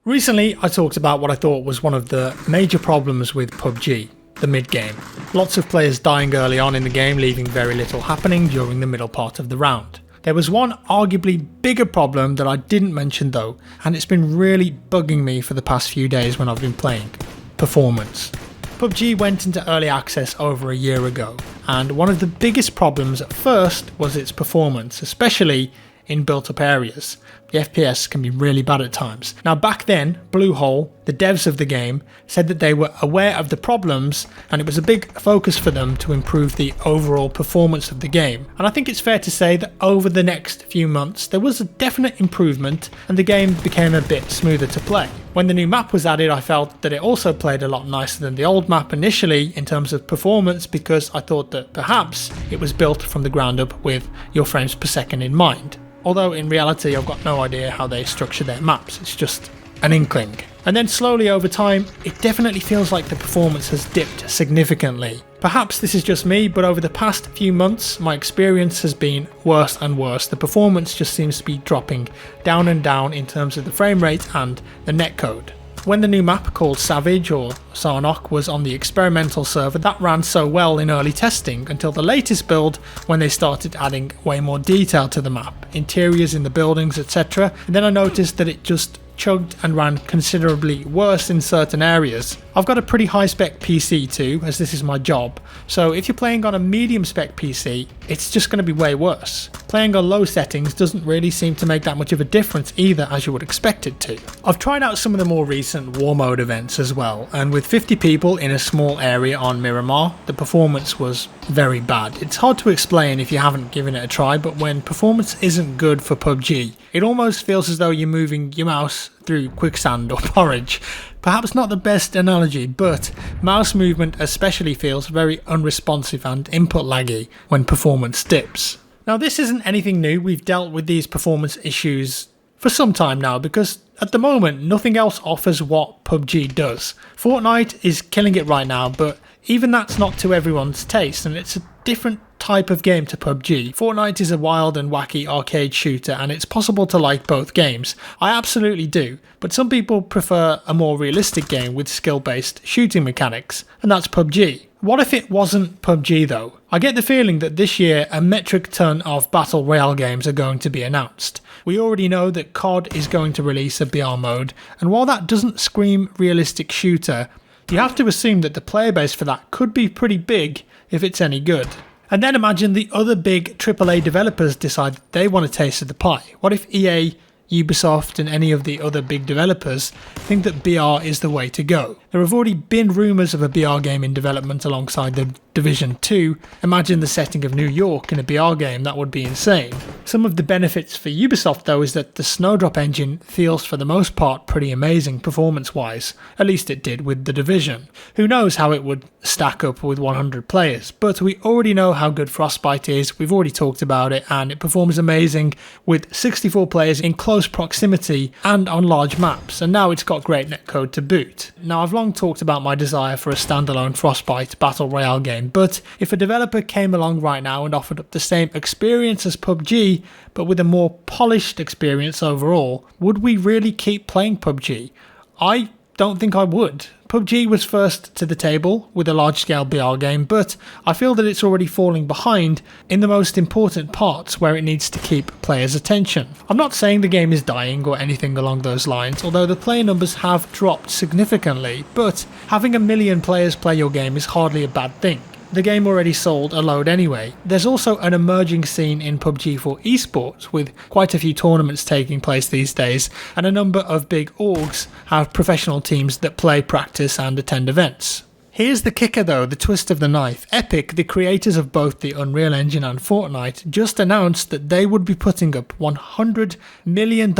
Recently, I talked about what I thought was one of the major problems with Pubg, the mid-game. Lots of players dying early on in the game, leaving very little happening during the middle part of the round. There was one arguably bigger problem that I didn't mention though, and it's been really bugging me for the past few days when I've been playing. Performance. Pubg went into early access over a year ago, and one of the biggest problems at first was its performance, especially in built-up areas. The FPS can be really bad at times. Now back then, Bluehole, the devs of the game, said that they were aware of the problems and it was a big focus for them to improve the overall performance of the game. And I think it's fair to say that over the next few months there was a definite improvement and the game became a bit smoother to play. When the new map was added, I felt that it also played a lot nicer than the old map initially in terms of performance, because I thought that perhaps it was built from the ground up with your frames per second in mind. Although in reality I've got no idea how they structure their maps, it's just an inkling. And then slowly over time, it definitely feels like the performance has dipped significantly. Perhaps this is just me, but over the past few months my experience has been worse and worse. The performance just seems to be dropping down and down in terms of the frame rate and the netcode. When the new map called Savage or Sarnock was on the experimental server, that ran so well in early testing until the latest build when they started adding way more detail to the map, interiors in the buildings, etc. And then I noticed that it just chugged and ran considerably worse in certain areas. I've got a pretty high spec PC too, as this is my job, so if you're playing on a medium spec PC, it's just going to be way worse. Playing on low settings doesn't really seem to make that much of a difference either, as you would expect it to. I've tried out some of the more recent War Mode events as well, and with 50 people in a small area on Miramar, the performance was very bad. It's hard to explain if you haven't given it a try, but when performance isn't good for Pubg, it almost feels as though you're moving your mouse through quicksand or porridge. Perhaps not the best analogy, but mouse movement especially feels very unresponsive and input laggy when performance dips. Now this isn't anything new, we've dealt with these performance issues for some time now, because at the moment nothing else offers what Pubg does. Fortnite is killing it right now, but even that's not to everyone's taste, and it's a different type of game to Pubg. Fortnite is a wild and wacky arcade shooter, and it's possible to like both games. I absolutely do, but some people prefer a more realistic game with skill-based shooting mechanics, and that's Pubg. What if it wasn't Pubg though? I get the feeling that this year a metric ton of Battle Royale games are going to be announced. We already know that COD is going to release a BR mode, and while that doesn't scream realistic shooter, you have to assume that the player base for that could be pretty big if it's any good. And then imagine the other big AAA developers decide that they want a taste of the pie. What if EA, Ubisoft and any of the other big developers think that BR is the way to go? There have already been rumours of a BR game in development alongside the Division 2. Imagine the setting of New York in a BR game, that would be insane. Some of the benefits for Ubisoft though is that the Snowdrop engine feels for the most part pretty amazing performance wise, at least it did with the Division. Who knows how it would stack up with 100 players, but we already know how good Frostbite is, we've already talked about it, and it performs amazing with 64 players in close proximity and on large maps, and now it's got great netcode to boot. Now I've long talked about my desire for a standalone Frostbite Battle Royale game, but if a developer came along right now and offered up the same experience as Pubg, but with a more polished experience overall, would we really keep playing Pubg? I don't think I would. Pubg was first to the table with a large-scale BR game, but I feel that it's already falling behind in the most important parts where it needs to keep players' attention. I'm not saying the game is dying or anything along those lines, although the player numbers have dropped significantly, but having 1 million players play your game is hardly a bad thing. The game already sold a load anyway. There's also an emerging scene in Pubg for esports, with quite a few tournaments taking place these days, and a number of big orgs have professional teams that play, practice and attend events. Here's the kicker though, the twist of the knife. Epic, the creators of both the Unreal Engine and Fortnite, just announced that they would be putting up $100 million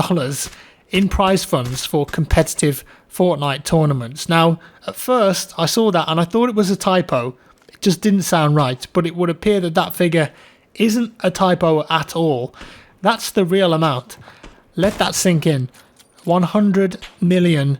in prize funds for competitive Fortnite tournaments. Now, at first I saw that and I thought it was a typo. It just didn't sound right, but it would appear that that figure isn't a typo at all. That's the real amount. Let that sink in. $100 million.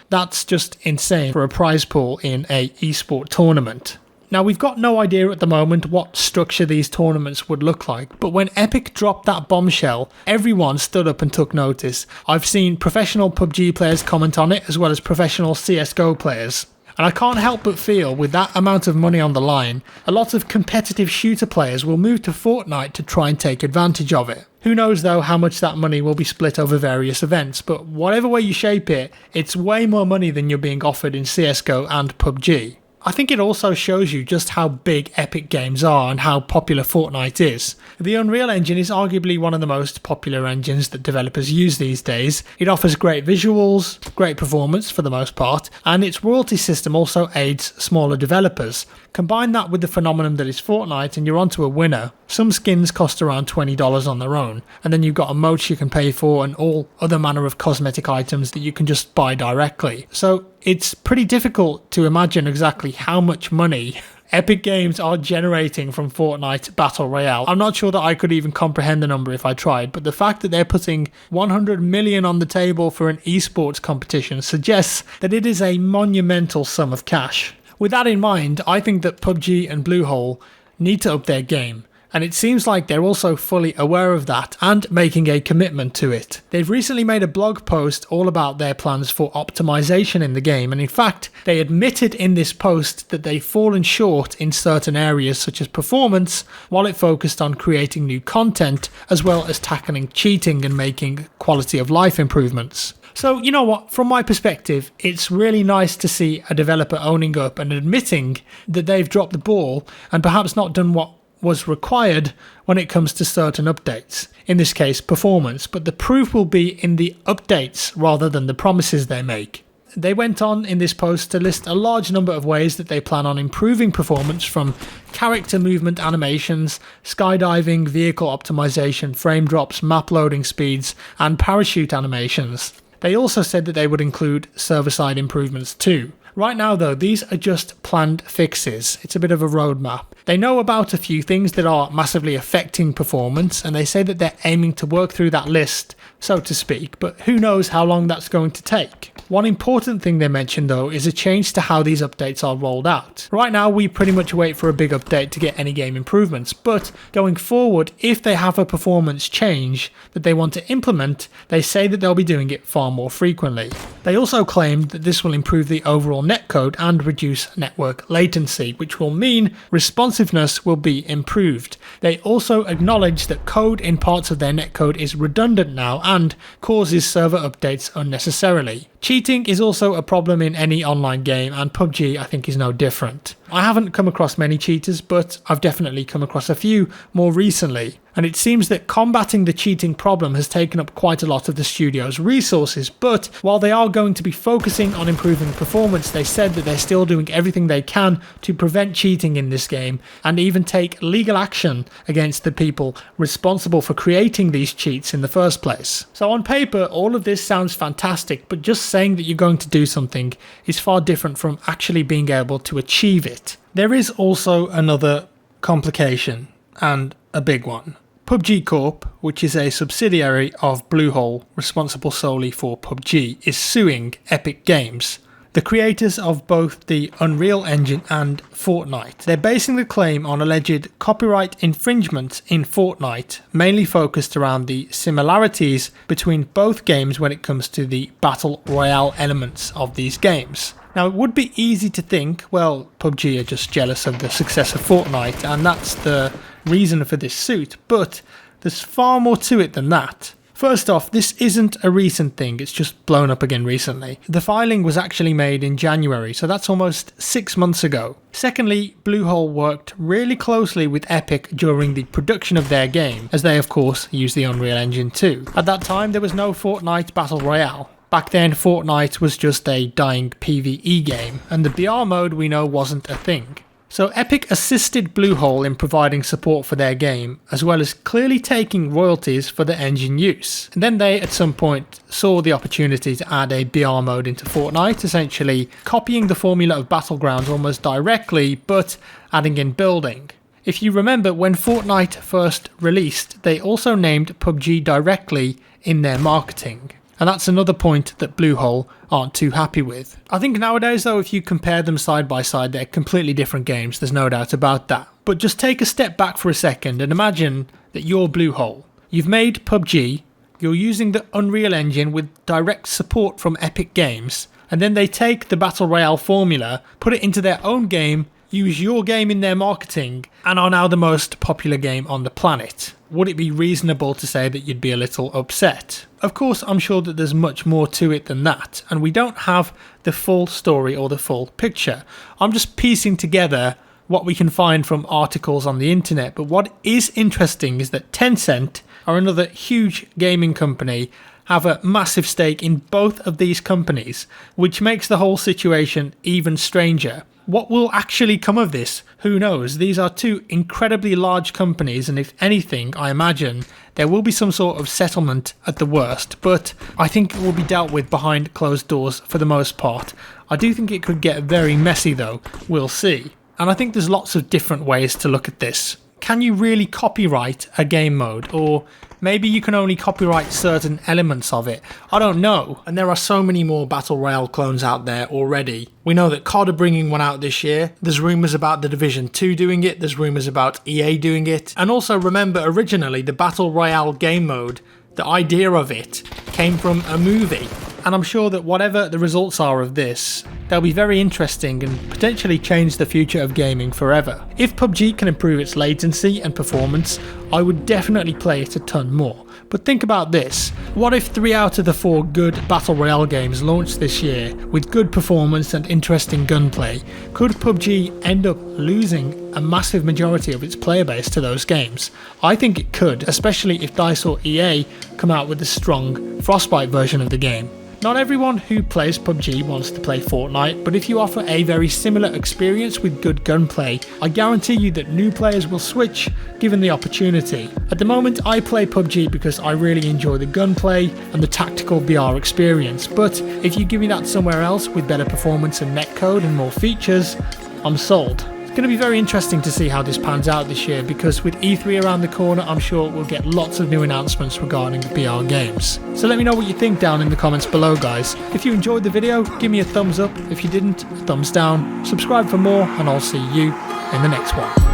That's just insane for a prize pool in a esport tournament. Now, we've got no idea at the moment what structure these tournaments would look like, but when Epic dropped that bombshell, everyone stood up and took notice. I've seen professional PUBG players comment on it, as well as professional CSGO players. And I can't help but feel, with that amount of money on the line, a lot of competitive shooter players will move to Fortnite to try and take advantage of it. Who knows though how much that money will be split over various events, but whatever way you shape it, it's way more money than you're being offered in CSGO and PUBG. I think it also shows you just how big Epic Games are and how popular Fortnite is. The Unreal Engine is arguably one of the most popular engines that developers use these days. It offers great visuals, great performance for the most part, and its royalty system also aids smaller developers. Combine that with the phenomenon that is Fortnite and you're onto a winner. Some skins cost around $20 on their own, and then you've got emotes you can pay for and all other manner of cosmetic items that you can just buy directly. So it's pretty difficult to imagine exactly how much money Epic Games are generating from Fortnite Battle Royale. I'm not sure that I could even comprehend the number if I tried, but the fact that they're putting 100 million on the table for an esports competition suggests that it is a monumental sum of cash. With that in mind, I think that PUBG and Bluehole need to up their game. And it seems like they're also fully aware of that and making a commitment to it. They've recently made a blog post all about their plans for optimization in the game, and in fact, they admitted in this post that they've fallen short in certain areas such as performance, while it focused on creating new content, as well as tackling cheating and making quality of life improvements. So, you know what, from my perspective, it's really nice to see a developer owning up and admitting that they've dropped the ball and perhaps not done what was required when it comes to certain updates, in this case performance, but the proof will be in the updates rather than the promises they make. They went on in this post to list a large number of ways that they plan on improving performance, from character movement animations, skydiving, vehicle optimization, frame drops, map loading speeds, and parachute animations. They also said that they would include server-side improvements too. Right now though, these are just planned fixes. It's a bit of a roadmap. They know about a few things that are massively affecting performance, and they say that they're aiming to work through that list, so to speak, but who knows how long that's going to take. One important thing they mentioned though is a change to how these updates are rolled out. Right now we pretty much wait for a big update to get any game improvements, but going forward, if they have a performance change that they want to implement, they say that they'll be doing it far more frequently. They also claimed that this will improve the overall netcode and reduce network latency, which will mean responsiveness will be improved. They also acknowledge that code in parts of their netcode is redundant now and causes server updates unnecessarily. Cheating is also a problem in any online game, and PUBG I think is no different. I haven't come across many cheaters, but I've definitely come across a few more recently. And it seems that combating the cheating problem has taken up quite a lot of the studio's resources, but while they are going to be focusing on improving performance, they said that they're still doing everything they can to prevent cheating in this game, and even take legal action against the people responsible for creating these cheats in the first place. So on paper, all of this sounds fantastic, but just saying that you're going to do something is far different from actually being able to achieve it. There is also another complication, and a big one. Pubg Corp, which is a subsidiary of Bluehole responsible solely for PUBG, is suing Epic Games, the creators of both the Unreal Engine and Fortnite. They're basing the claim on alleged copyright infringement in Fortnite, mainly focused around the similarities between both games when it comes to the Battle Royale elements of these games. Now, it would be easy to think, well, PUBG are just jealous of the success of Fortnite, and that's the reason for this suit, but there's far more to it than that. First off, this isn't a recent thing, it's just blown up again recently. The filing was actually made in January, so that's almost 6 months ago. Secondly, Bluehole worked really closely with Epic during the production of their game, as they of course use the Unreal Engine too. At that time, there was no Fortnite Battle Royale. Back then, Fortnite was just a dying PvE game, and the BR mode we know wasn't a thing. So Epic assisted Bluehole in providing support for their game, as well as clearly taking royalties for the engine use. And then they, at some point, saw the opportunity to add a BR mode into Fortnite, essentially copying the formula of Battlegrounds almost directly, but adding in building. If you remember, when Fortnite first released, they also named PUBG directly in their marketing. And that's another point that Bluehole aren't too happy with. I think nowadays though, if you compare them side by side, they're completely different games, there's no doubt about that. But just take a step back for a second and imagine that you're Bluehole. You've made PUBG, you're using the Unreal Engine with direct support from Epic Games, and then they take the Battle Royale formula, put it into their own game, use your game in their marketing, and are now the most popular game on the planet. Would it be reasonable to say that you'd be a little upset? Of course, I'm sure that there's much more to it than that, and we don't have the full story or the full picture. I'm just piecing together what we can find from articles on the internet, but what is interesting is that Tencent, or another huge gaming company, have a massive stake in both of these companies, which makes the whole situation even stranger. What will actually come of this? Who knows? These are two incredibly large companies, and if anything, I imagine there will be some sort of settlement at the worst, but I think it will be dealt with behind closed doors for the most part. I do think it could get very messy though, we'll see. And I think there's lots of different ways to look at this. Can you really copyright a game mode? Or maybe you can only copyright certain elements of it. I don't know. And there are so many more Battle Royale clones out there already. We know that COD are bringing one out this year. There's rumours about The Division 2 doing it. There's rumours about EA doing it. And also remember, originally the Battle Royale game mode, the idea of it came from a movie. And I'm sure that whatever the results are of this, they'll be very interesting and potentially change the future of gaming forever. If PUBG can improve its latency and performance, I would definitely play it a ton more. But think about this, what if 3 out of the 4 good Battle Royale games launched this year with good performance and interesting gunplay? Could PUBG end up losing a massive majority of its player base to those games? I think it could, especially if DICE or EA come out with a strong Frostbite version of the game. Not everyone who plays PUBG wants to play Fortnite, but if you offer a very similar experience with good gunplay, I guarantee you that new players will switch given the opportunity. At the moment I play PUBG because I really enjoy the gunplay and the tactical VR experience, but if you give me that somewhere else with better performance and netcode and more features, I'm sold. It's going to be very interesting to see how this pans out this year, because with E3 around the corner, I'm sure we'll get lots of new announcements regarding VR games. So let me know what you think down in the comments below, guys. If you enjoyed the video, give me a thumbs up. If you didn't, a thumbs down. Subscribe for more, and I'll see you in the next one.